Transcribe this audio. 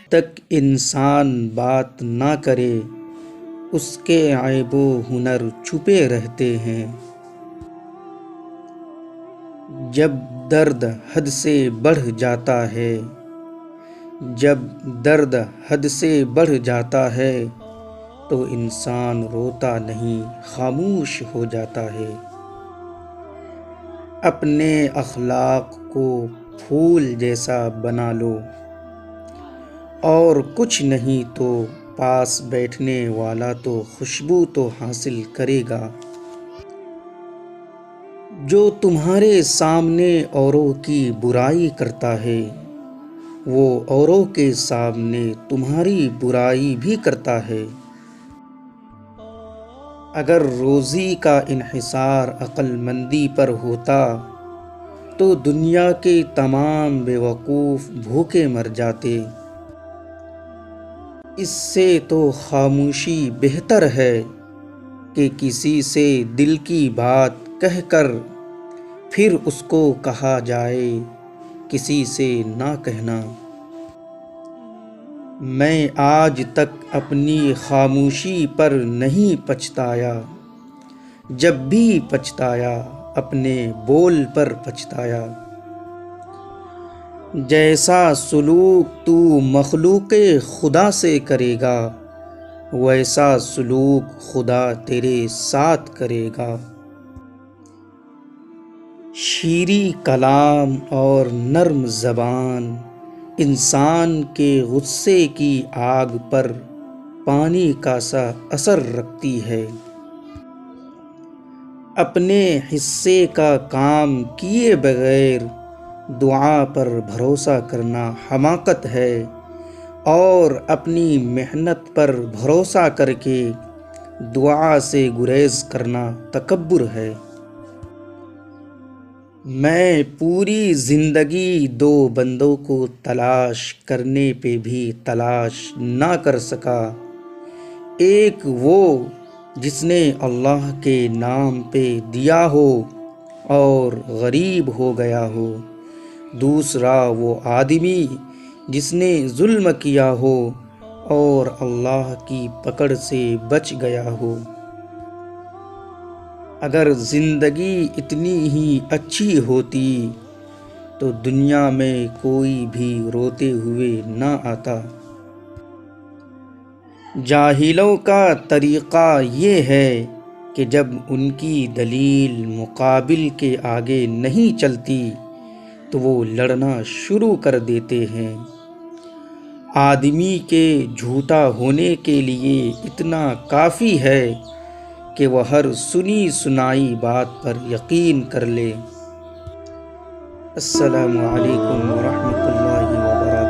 تک انسان بات نہ کرے اس کے عیب و ہنر چھپے رہتے ہیں۔ جب درد حد سے بڑھ جاتا ہے، جب درد حد سے بڑھ جاتا ہے تو انسان روتا نہیں، خاموش ہو جاتا ہے۔ اپنے اخلاق کو پھول جیسا بنا لو، اور کچھ نہیں تو پاس بیٹھنے والا تو خوشبو تو حاصل کرے گا۔ جو تمہارے سامنے اوروں کی برائی کرتا ہے، وہ اوروں کے سامنے تمہاری برائی بھی کرتا ہے۔ اگر روزی کا انحصار عقل مندی پر ہوتا تو دنیا کے تمام بیوقوف بھوکے مر جاتے۔ اس سے تو خاموشی بہتر ہے کہ کسی سے دل کی بات کہہ کر پھر اس کو کہا جائے، کسی سے نہ کہنا۔ میں آج تک اپنی خاموشی پر نہیں پچھتایا، جب بھی پچھتایا اپنے بول پر پچھتایا۔ جیسا سلوک تو مخلوق خدا سے کرے گا، ویسا سلوک خدا تیرے ساتھ کرے گا۔ شیریں کلام اور نرم زبان انسان کے غصے کی آگ پر پانی کا سا اثر رکھتی ہے۔ اپنے حصے کا کام کیے بغیر دعا پر بھروسہ کرنا حماقت ہے، اور اپنی محنت پر بھروسہ کر کے دعا سے گریز کرنا تکبر ہے۔ میں پوری زندگی دو بندوں کو تلاش کرنے پہ بھی تلاش نہ کر سکا، ایک وہ جس نے اللہ کے نام پہ دیا ہو اور غریب ہو گیا ہو، دوسرا وہ آدمی جس نے ظلم کیا ہو اور اللہ کی پکڑ سے بچ گیا ہو۔ اگر زندگی اتنی ہی اچھی ہوتی تو دنیا میں کوئی بھی روتے ہوئے نہ آتا۔ جاہلوں کا طریقہ یہ ہے کہ جب ان کی دلیل مقابل کے آگے نہیں چلتی تو وہ لڑنا شروع کر دیتے ہیں۔ آدمی کے جھوٹا ہونے کے لیے اتنا کافی ہے کہ وہ ہر سنی سنائی بات پر یقین کر لے۔ السلام علیکم ورحمۃ اللہ وبرکاتہ۔